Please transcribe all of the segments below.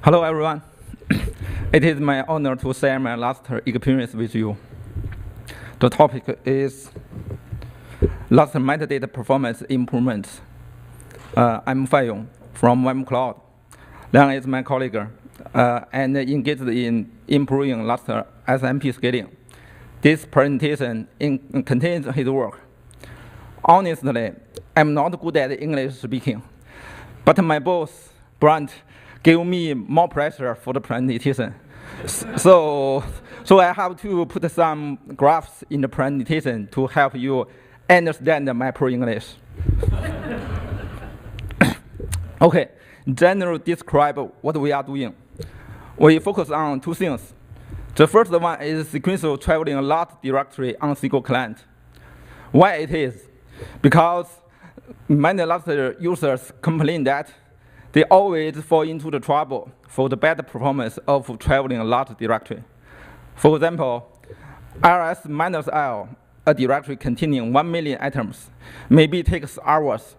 Hello, everyone. It is my honor to share my last experience with you. The topic is Lustre Metadata Performance Improvements. I'm Yong from Whamcloud. Liang is my colleague and engaged in improving Lustre SMP scaling. This presentation contains his work. Honestly, I'm not good at English speaking, but my boss, Brent, gave me more pressure for the presentation. So I have to put some graphs in the presentation to help you understand my pro-English. Okay, generally describe what we are doing. We focus on two things. The first one is sequential traveling a lot directory on single client. Why it is? Because many Lustre users complain that they always fall into the trouble for the bad performance of traveling a large directory. For example, ls-l, a directory containing 1 million items, maybe takes hours.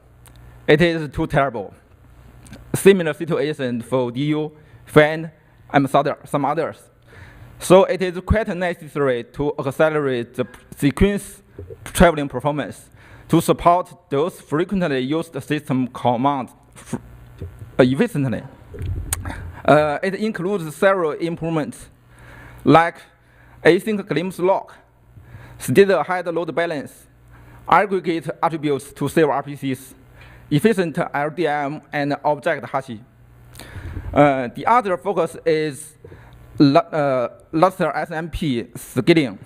It is too terrible. Similar situation for du, find, and some others. So it is quite necessary to accelerate the sequence traveling performance to support those frequently used system commands efficiently. It includes several improvements, like async glimpse lock, Statahead load balance, aggregate attributes to save RPCs, efficient Idlm, and object hashing. The other focus is Lustre SMP scaling.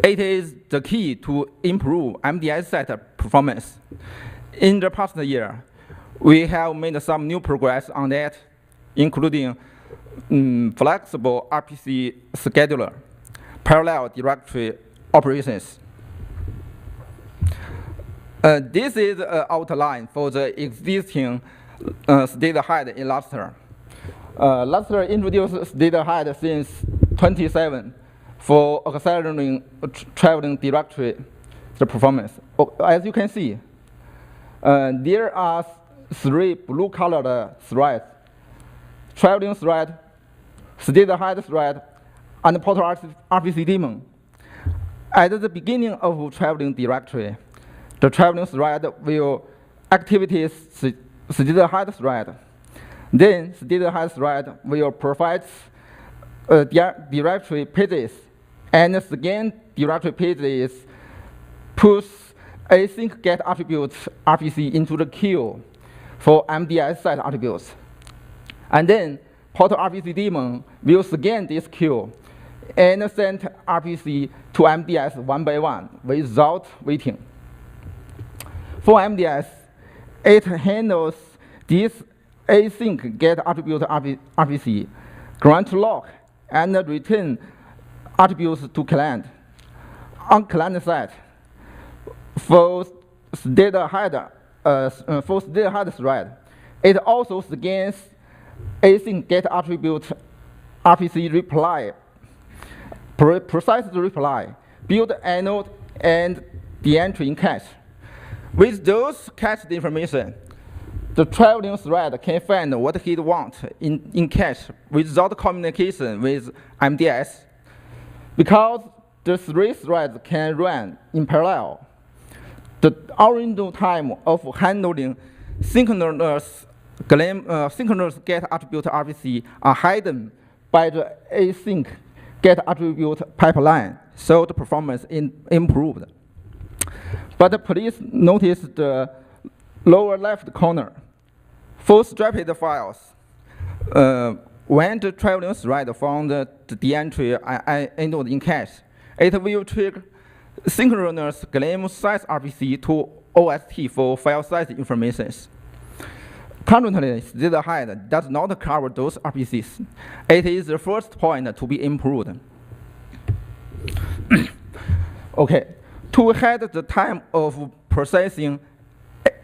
It is the key to improve MDI set performance. In the past year, we have made some new progress on that, including flexible RPC scheduler, parallel directory operations. This is an outline for the existing Statahead in Lustre. Lustre introduced Statahead since 2007 for accelerating traveling directory the performance. As you can see, there are 3 blue-colored threads: traveling thread, Statahead thread, and portal RPC daemon. At the beginning of traveling directory, the traveling thread will activate Statahead thread. Then Statahead thread will provide directory pages, and scan directory pages push async get attributes RPC into the queue for MDI set attributes. And then portal RPC daemon will scan this queue and send RPC to MDS one by one without waiting. For MDS, it handles this async get attribute RPC, grant lock, and return attributes to client. On client side, for Statahead thread, it also scans async get attribute RPC reply, precise reply, build anode, and the entry in cache. With those cached information, the traveling thread can find what he wants in cache without communication with MDS. Because the 3 threads can run in parallel, the original time of handling synchronous get attribute RPC are hidden by the async get attribute pipeline, so the performance improved. But please notice the lower left corner. For stripped files, when the traveling thread found the entry anode in cache, it will trigger synchronous glimpse size RPC to OST for file size information. Currently, Statahead does not cover those RPCs. It is the first point to be improved. Okay, to hide the time of processing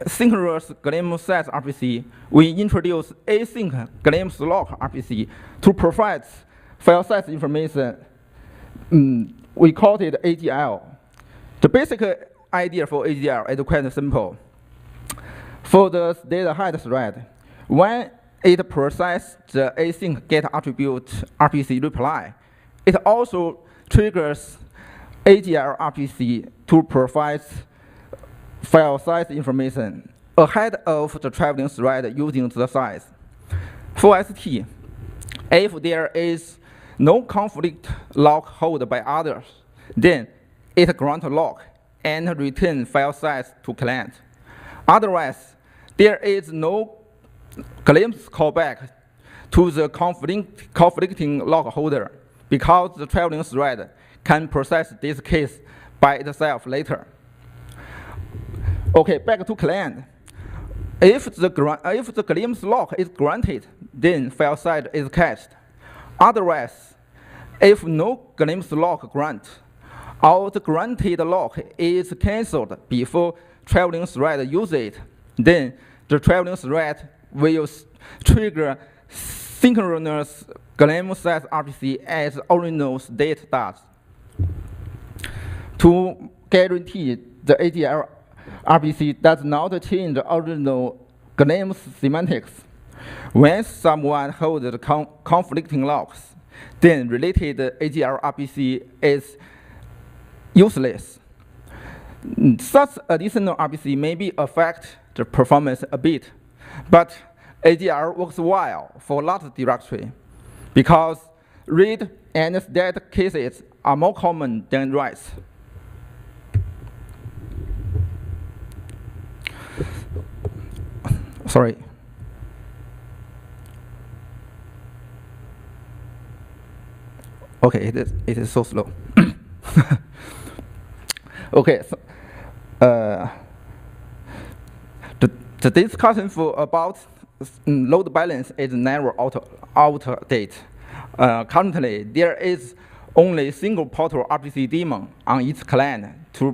synchronous glimpse size RPC, we introduce async glimpse lock RPC to provide file size information. We call it AGL. The basic idea for AGL is quite simple. For the Statahead thread, when it processes the async get attribute RPC reply. It also triggers AGL RPC to provide file size information ahead of the traveling thread using the size. For ST, if there is no conflict lock held by others, then it grants lock and return file size to client. Otherwise, there is no glimpse callback to the conflicting lock holder because the traveling thread can process this case by itself later. Okay, back to client. If the glimpse lock is granted, then file size is cached. Otherwise, if no glimpse lock grant, or the granted lock is cancelled before traveling thread uses it, then the traveling thread will trigger synchronous glimpse size RPC as original state does. To guarantee the AGL RPC does not change the original glimpse semantics, when someone holds the conflicting locks, then related AGL RPC is useless. Such additional RPC maybe affect the performance a bit, but AGL works well for large directory because read and stat cases are more common than writes. Sorry. Okay, it is so slow. Okay, so, the discussion about load balance is never out of date. Currently, there is only single portal RPC daemon on each client to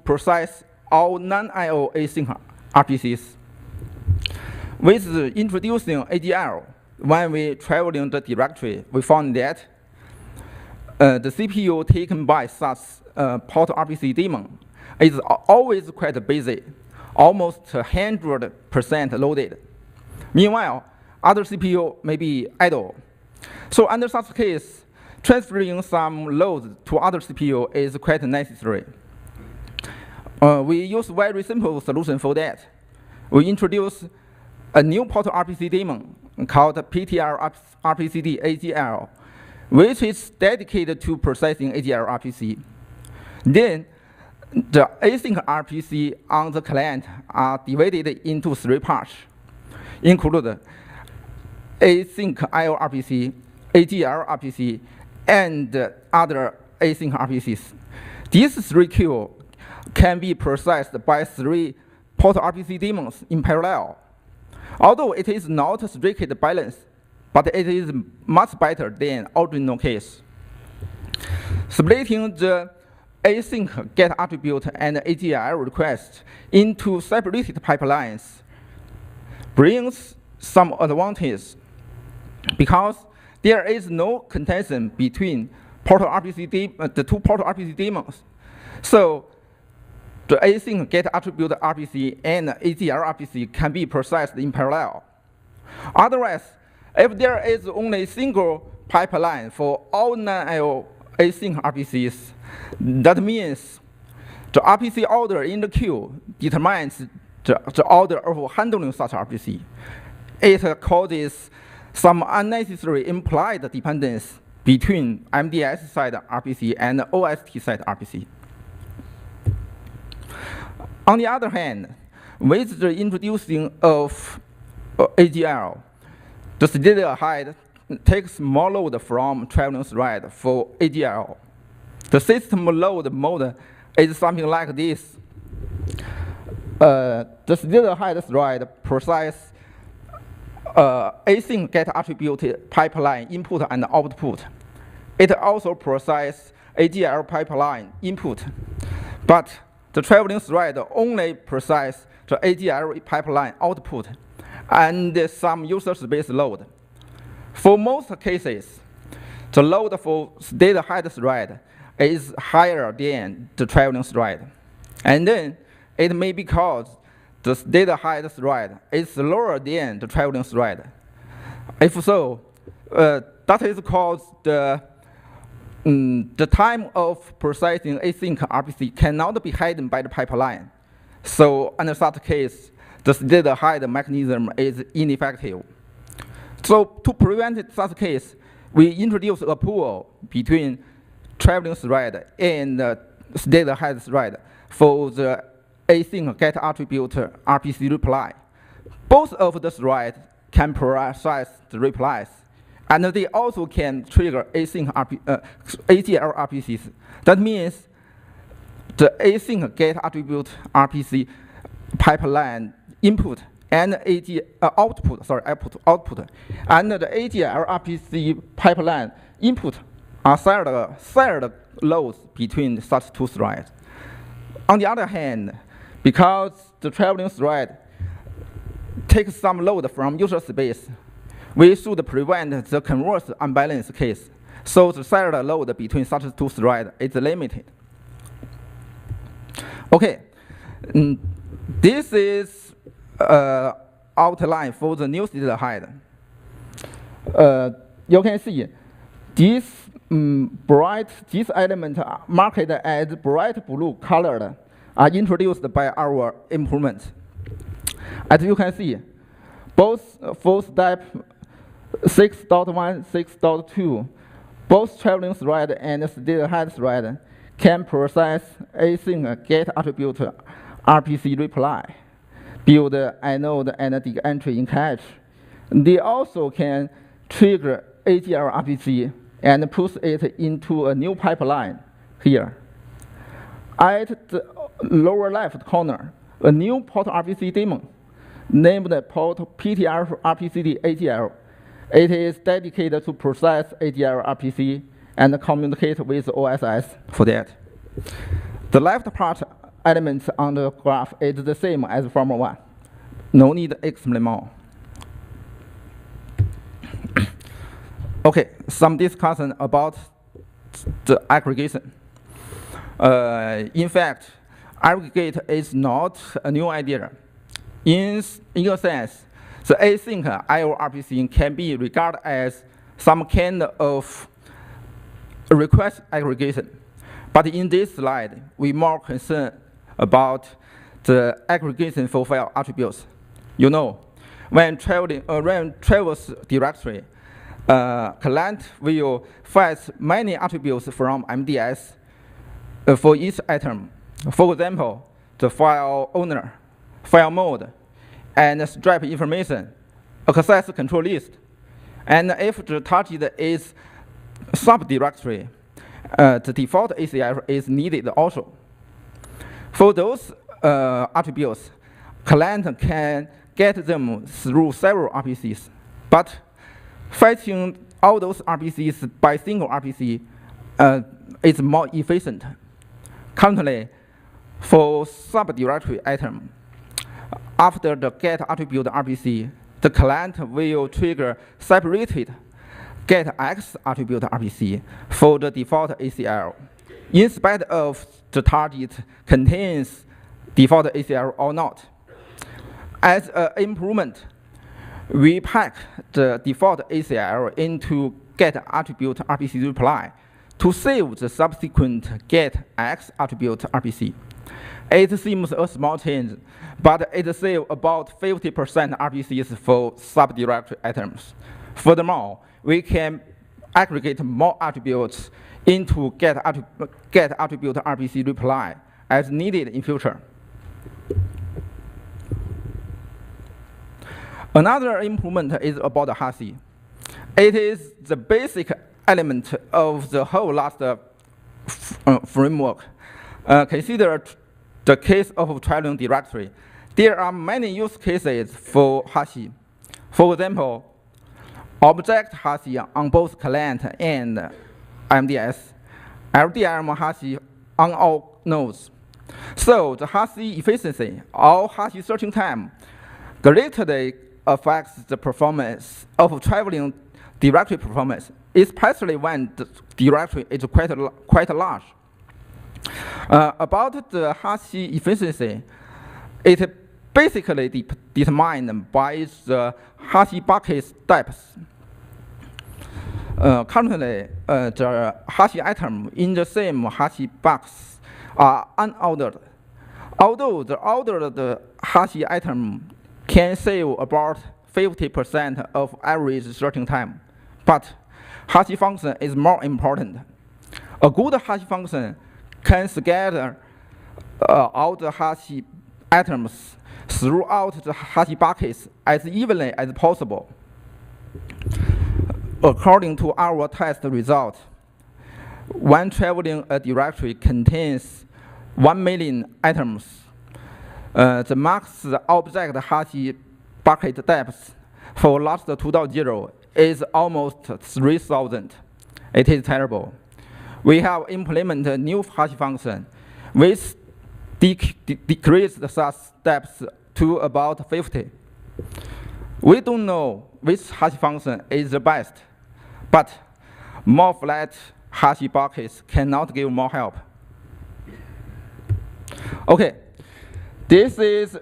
process all non-IO async RPCs. With introducing AGL, when we traveling the directory, we found that the CPU taken by such port RPC daemon is always quite busy, almost 100% loaded. Meanwhile, other CPU may be idle. So under such case, transferring some load to other CPU is quite necessary. We use very simple solution for that. We introduce a new portal RPC daemon called PTR RPCD AGL, which is dedicated to processing AGL RPC. Then the async RPC on the client are divided into 3 parts, include async IO RPC, AGL RPC, and other async RPCs. These 3 queues can be processed by 3 port RPC daemons in parallel. Although it is not strictly balanced, but it is much better than original case. Splitting the async get attribute and AGL request into separated pipelines brings some advantage because there is no contention between the 2 portal RPC daemons. So the async get attribute RPC and AGL RPC can be processed in parallel. Otherwise, if there is only a single pipeline for all non-IO async RPCs, that means the RPC order in the queue determines the order of handling such RPC. It causes some unnecessary implied dependence between MDS side RPC and OST side RPC. On the other hand, with the introducing of AGL, the Statahead takes more load from traveling thread for AGL. The system load mode is something like this. The Statahead thread processes async get attribute pipeline input and output. It also processes AGL pipeline input, but the traveling thread only processes the AGL pipeline output and some user space load. For most cases, the load for Statahead thread is higher than the traveling thread. And then it may be because the Statahead thread is lower than the traveling thread? If so, that is called the time of processing async RPC cannot be hidden by the pipeline. So under such case, the Statahead mechanism is ineffective. So to prevent such case, we introduce a pool between traveling thread and Statahead thread for the async get attribute RPC reply. Both of the threads can process the replies, and they also can trigger async AGL RPCs. That means the async get attribute RPC pipeline input and output, and the AGL RPC pipeline input are shared loads between such two threads. On the other hand, because the traveling thread takes some load from user space, we should prevent the converse unbalanced case. So the shared load between such two threads is limited. Okay, this is outline for the new Statahead. You can see these these elements marked as bright blue colored are introduced by our improvements. As you can see, both for step 6.1, 6.2, both traveling thread and Statahead thread can process async get attribute RPC reply, build inode and the entry in cache. They also can trigger AGL RPC and push it into a new pipeline here. At the lower left corner, a new port RPC daemon named port PTR RPCD AGL. It is dedicated to process AGL RPC and communicate with OSS for that. The left part elements on the graph is the same as former one. No need to explain more. Okay, some discussion about the aggregation. In fact, aggregate is not a new idea. In a sense, the async I/O RPC can be regarded as some kind of request aggregation. But in this slide, we more concerned about the aggregation for file attributes. You know, when travels directory, client will fetch many attributes from MDS for each item. For example, the file owner, file mode, and stripe information, access control list. And if the target is subdirectory, the default ACL is needed also. For those attributes, client can get them through several RPCs, but fetching all those RPCs by single RPC is more efficient. Currently, for subdirectory item, after the get attribute RPC, the client will trigger separated get X attribute RPC for the default ACL, in spite of the target contains default ACL or not. As an improvement, we pack the default ACL into get attribute RPC reply to save the subsequent get X attribute RPC. It seems a small change, but it saves about 50% RPCs for subdirectory items. Furthermore, we can aggregate more attributes into get attribute RPC reply as needed in future. Another improvement is about the HASI. It is the basic element of the whole Lustre framework. Consider the case of traveling directory. There are many use cases for HASI. For example, object HASI on both client and MDS, LDM HASI on all nodes. So the HASI efficiency or HASI searching time greatly affects the performance of traveling directory performance, especially when the directory is quite large. About the HASI efficiency, it basically determined by the hash bucket depth. Currently, the hash items in the same hash box are unordered. Although the ordered hash item can save about 50% of average searching time, but hash function is more important. A good hash function can scatter all the hash items throughout the hash buckets as evenly as possible. According to our test result, when traveling a directory contains 1 million items, the max object hash bucket depth for Lustre 2.0 is almost 3,000. It is terrible. We have implemented a new hash function which decreased such depth to about 50. We don't know which hash function is the best, but more flat hash buckets cannot give more help. Okay, this is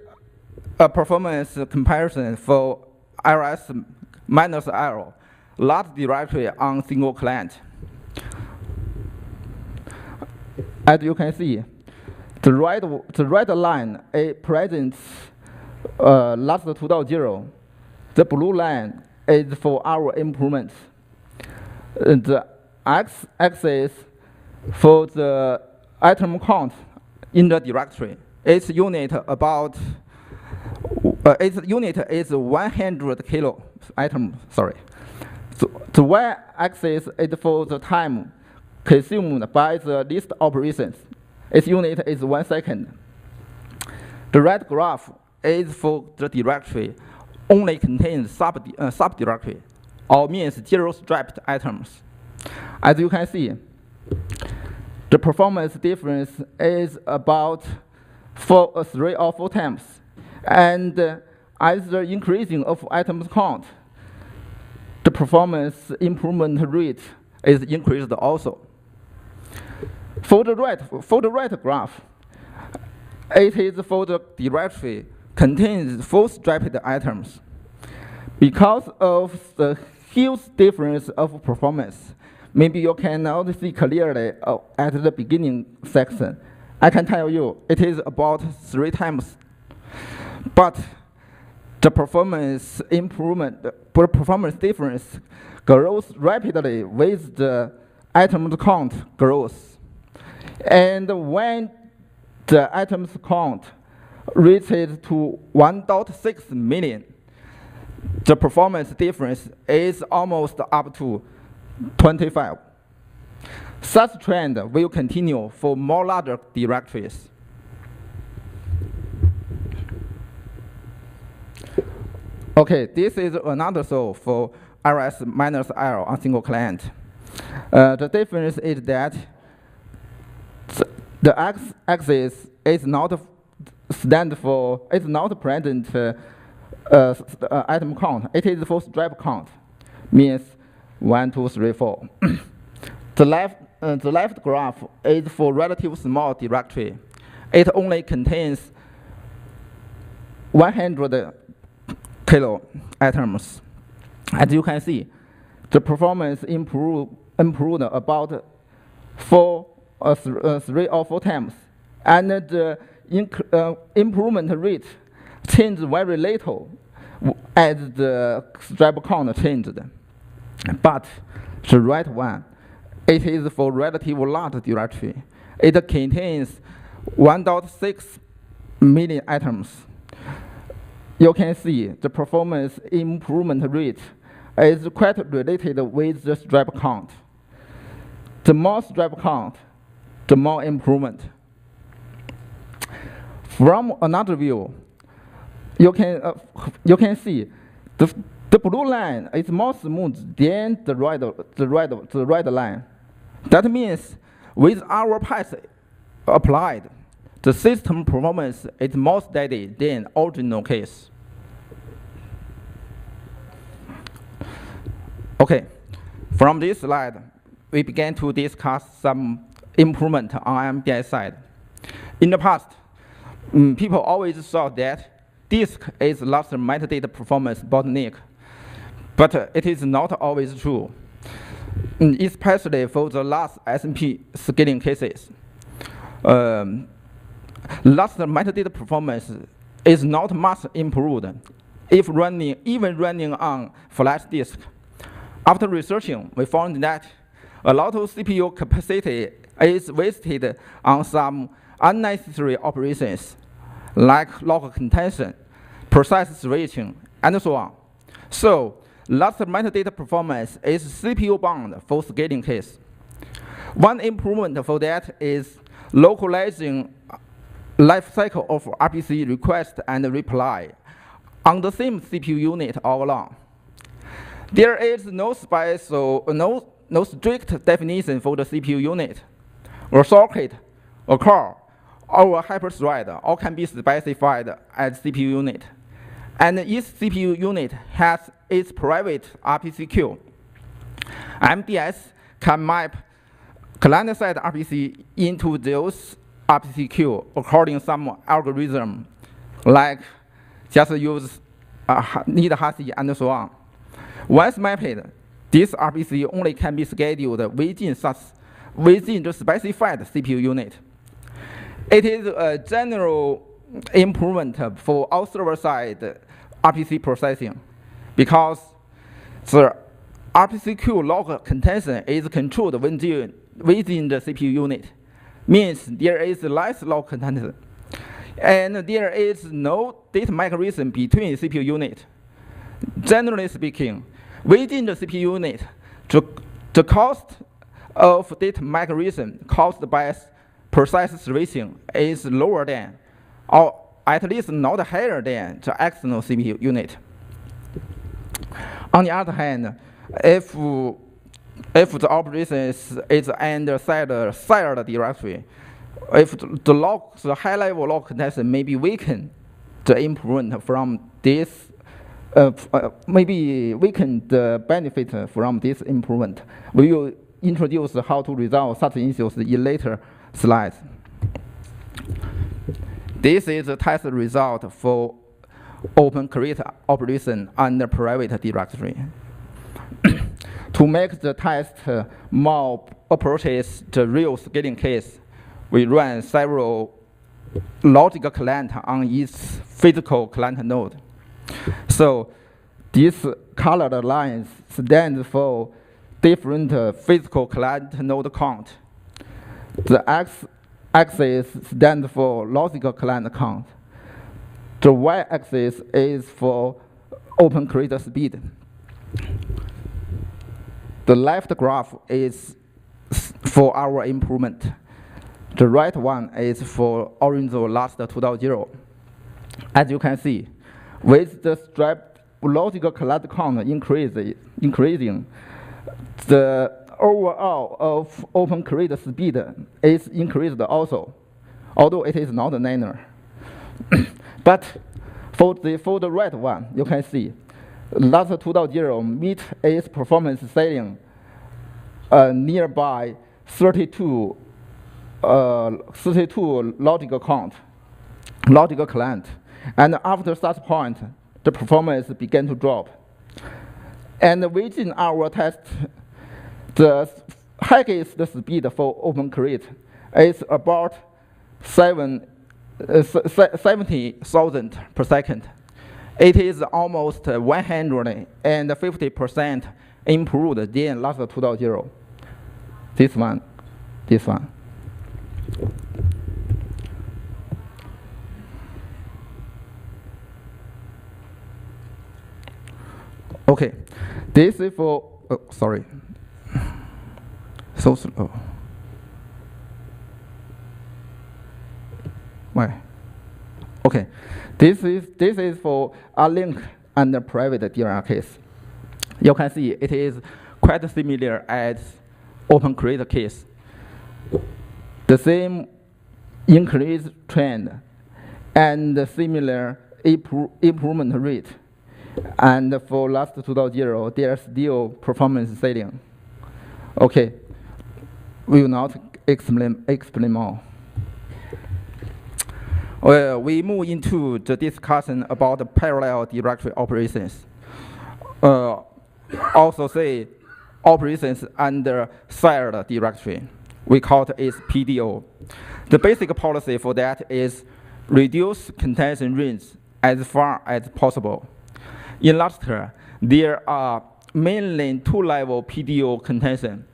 a performance comparison for rs-l, large directory on single client. As you can see, the red line presents Lustre 2.0. The blue line is for our improvements. The x-axis for the item count in the directory. Its unit is 100 kilo item. Sorry. So the y-axis is for the time consumed by the list operations. Its unit is 1 second. The red graph is for the directory only contains subdirectory, or means zero-striped items. As you can see, the performance difference is about 3 or 4 times. And as the increasing of items count, the performance improvement rate is increased also. For the right graph, it is for the directory contains 4 striped items. Because of the huge difference of performance, maybe you cannot see clearly at the beginning section. I can tell you it is about 3 times. But the performance difference grows rapidly with the items count grows. And when the items count reaches to 1.6 million, the performance difference is almost up to 25. Such trend will continue for more larger directories. Okay, this is another solve for rs-l on single client. The difference is that the x-axis is not present item count. It is for stripe count, means 1, 2, 3, 4. The left graph is for relatively small directory. It only contains 100 kilo items. As you can see, the performance improved about 3 or 4 times, and the improvement rate changed very little as the stripe count changed. But the right one, it is for relatively large directory. It contains 1.6 million items. You can see the performance improvement rate is quite related with the stripe count. The more stripe count, the more improvement. From another view, you can see the blue line is more smooth than the red line. That means with our patch applied, the system performance is more steady than original case. Okay, from this slide, we began to discuss some improvement on MPI side. In the past, people always thought that disk is Lustre metadata performance bottleneck, but it is not always true, especially for the last SMP scaling cases. Lustre metadata performance is not much improved if even running on flash disk. After researching, we found that a lot of CPU capacity is wasted on some unnecessary operations, like log contention, process switching, and so on. So, Lustre metadata performance is CPU bound for scaling case. One improvement for that is localizing life cycle of RPC request and reply on the same CPU unit all along. There is no strict definition for the CPU unit, or socket, or core, or a hyperthread, all can be specified as CPU unit. And each CPU unit has its private RPC queue. MDS can map client-side RPC into those RPC queue according to some algorithm, like just use need HASI and so on. Once mapped, this RPC only can be scheduled within the specified CPU unit. It is a general improvement for all server-side RPC processing, because the RPC queue log contention is controlled within the CPU unit. Means there is less log contention, and there is no data migration between CPU unit. Generally speaking, within the CPU unit, the cost of data migration caused by process switching is lower than, or at least not higher than, the external CPU unit. On the other hand, if the operation is under shared directory, if the high-level log contention may be weakened, the improvement from this maybe weaken the benefit from this improvement. We will introduce how to resolve such issues in later slides. This is the test result for Opencreate operation under private directory. To make the test more approaches the real scaling case, we run several logical clients on each physical client node. So these colored lines stand for different physical client node count. The x-axis stands for logical client count. The y-axis is for Opencreate speed. The left graph is for our improvement. The right one is for original Lustre 2.0. As you can see, with the striped logical client count increasing, the overall of Opencreate speed is increased also, although it is not linear. But for the right one, you can see Lustre 2.0 meet its performance ceiling nearby 32 logical client. And after such point, the performance began to drop. And within our test, the highest speed for Opencreate is about 70,000 per second. It is almost 150% improved than Lustre 2.0. This one. Okay, this is for, sorry, so slow. Why? Okay, this is for Unlink and the private DLR case. You can see it is quite similar as Opencreate case. The same increase trend and similar improvement rate. And for Lustre 2.0, there's still performance ceiling. Okay, we will not explain more. we move into the discussion about the parallel directory operations. Also say operations under shared directory. We call it as PDO. The basic policy for that is reduce contention range as far as possible. In Lustre, there are mainly two-level PDO contention.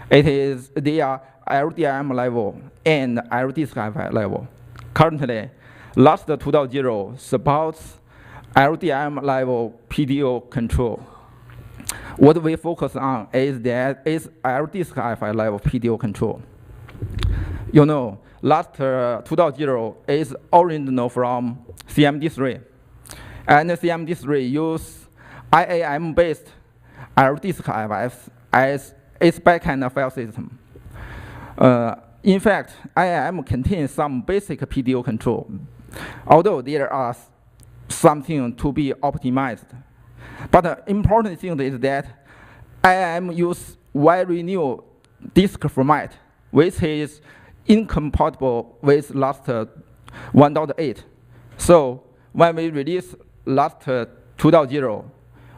They are LDIM level and LDSCFI level. Currently, Lustre 2.0 supports LDIM level PDO control. What we focus on is LDSCFI level PDO control. You know, Lustre 2.0 is original from CMD3. And CMD3 uses IAM-based LDSCFI as its backend file system. In fact, IAM contains some basic PDO control, although there are something to be optimized. But the important thing is that IAM uses very new disk format, which is incompatible with Lustre 1.8. So when we release Lustre 2.0,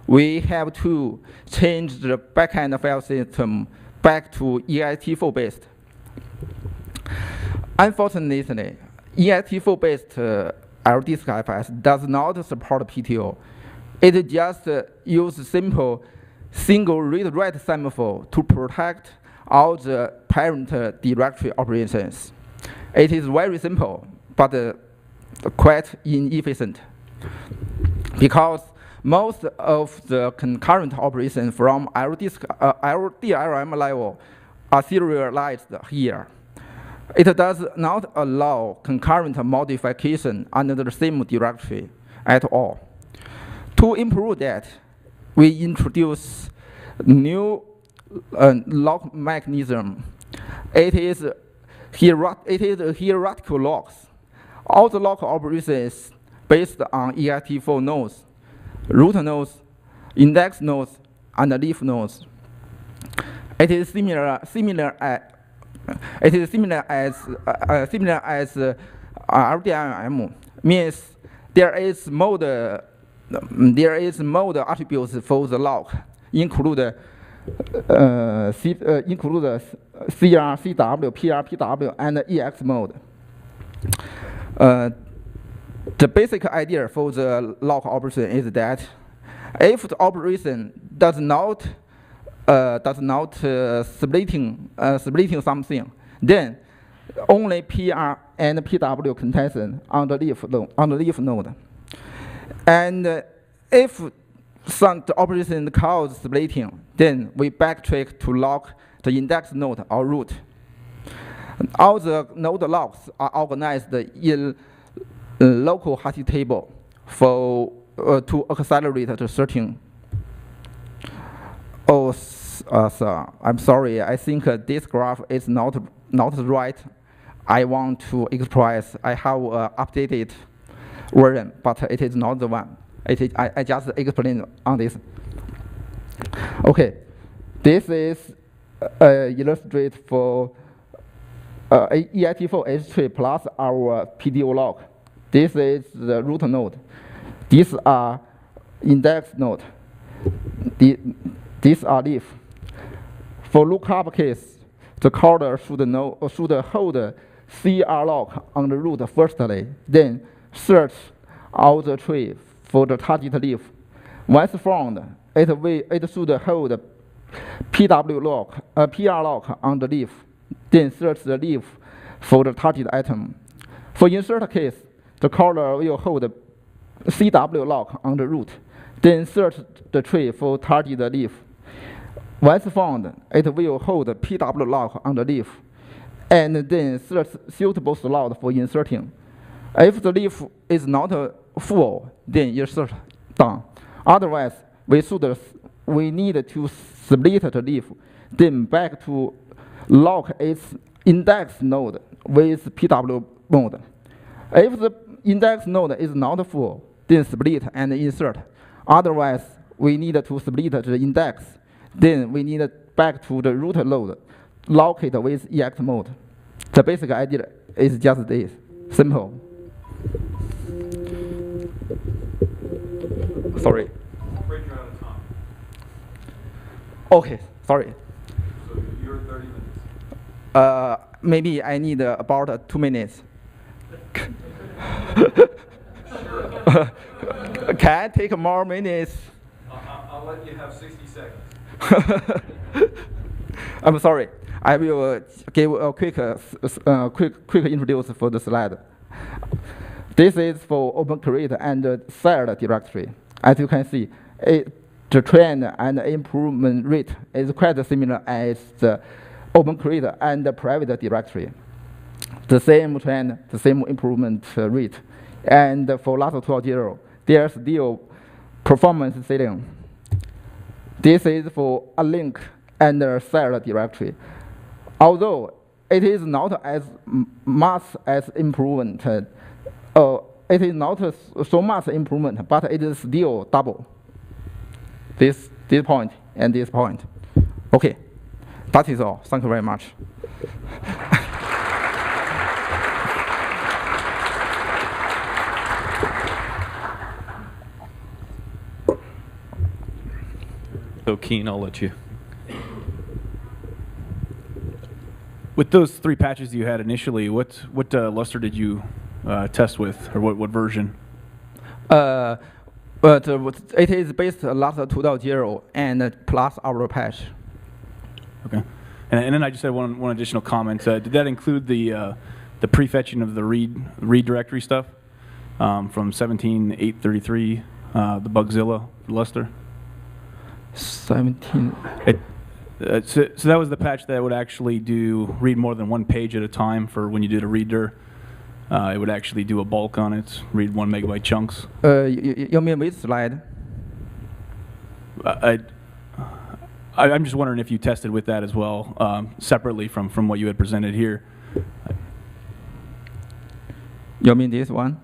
we have to change the backend file system back to EIT4-based. Unfortunately, EIT4-based LDSCFS does not support PTO. It just uses simple single read-write semaphore to protect all the parent directory operations. It is very simple, but quite inefficient, because most of the concurrent operations from LDRM level are serialized here. It does not allow concurrent modification under the same directory at all. To improve that, we introduce new lock mechanism. It is hierarchical locks. All the lock operations based on EIT4 nodes, root nodes, index nodes, and leaf nodes. It is similar as RDIM, means there is mode attributes for the lock, include CR, CW, PR, PW, and EX mode. The basic idea for the lock operation is that if the operation does not splitting something, then only PR and PW contention on the leaf node. And if the operation causes splitting, then we backtrack to lock the index node or root. All the node locks are organized in local hash table for to accelerate the sorting. Oh, sir, I'm sorry. I think this graph is not right. I want to express. I have updated version, but it is not the one. I just explained on this. Okay, this is illustrate for EIT4 H3 plus our PDO lock. This is the root node. These are index node. These are leaf. For lookup case, the caller should hold CR lock on the root firstly, then search all the tree for the target leaf. Once found, it should hold PW lock, PR lock on the leaf, then search the leaf for the target item. For insert case, the caller will hold CW lock on the root, then search the tree for target leaf. Once found, it will hold PW lock on the leaf, and then search suitable slot for inserting. If the leaf is not full, then insert done. Otherwise, we need to split the leaf, then back to lock its index node with PW mode. If the index node is not full, then split and insert. Otherwise, we need to split the index. Then we need back to the root node, lock it with EX mode. The basic idea is just this, simple. Sorry. I'm afraid you're out of time. Okay, sorry. So you're 30 minutes. Maybe I need about 2 minutes. Can I take more minutes? I'll let you have 60 seconds. I'm sorry. I will give a quick introduce for the slide. This is for Opencreate and shared directory. As you can see, the trend and improvement rate is quite similar as the Opencreate and the private directory. The same trend, the same improvement rate. And for Lustre 12.0, there's still performance ceiling. This is for Unlink and shared directory. Although it is not as much as improvement, it is not so much improvement, but it is still double this point and this point. Okay, that is all. Thank you very much. So Keen, I'll let you. With those 3 patches you had initially, what Lustre did you test with, or what version? But it is based on Lustre 2.0 and plus our patch. Okay. And then I just had one additional comment. Did that include the prefetching of the read directory stuff from 17.833, the Bugzilla Lustre? 17. So that was the patch that would actually read more than 1 page at a time for when you did a reader. It would actually do a bulk on it, read 1 megabyte chunks. You mean which slide? I'm just wondering if you tested with that as well, separately from what you had presented here. You mean this one?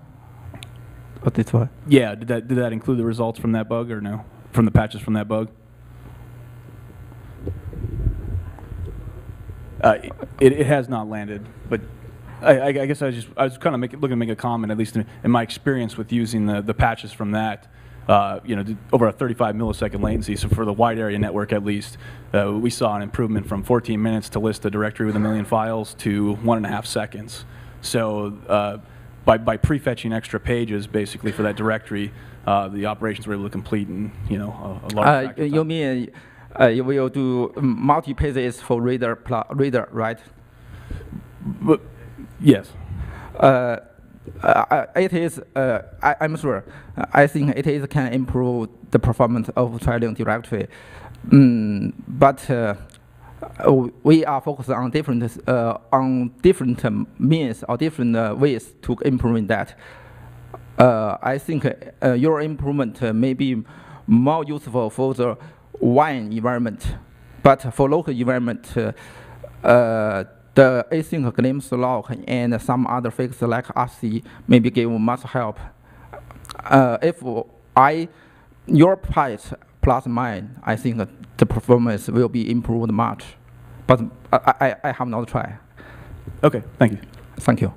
Or this one? Yeah. Did that include the results from that bug or no? From the patches from that bug? It has not landed, but I guess I was kind of looking to make a comment, at least in my experience with using the patches from that. Over a 35 millisecond latency. So for the wide area network, at least, we saw an improvement from 14 minutes to list a directory with 1 million files to 1.5 seconds. So by prefetching extra pages, basically for that directory, the operations were able to complete in a large. You mean you will do multi pages for reader, right? But, yes. It is. I'm sure. I think it can improve the performance of trailing directory, but we are focused on different means or different ways to improve that. I think your improvement may be more useful for the WAN environment, but for local environment, the async glimpse log and some other fixes like RC maybe give much help. If your patch plus mine, I think the performance will be improved much. But I have not tried. Okay, thank you. Thank you.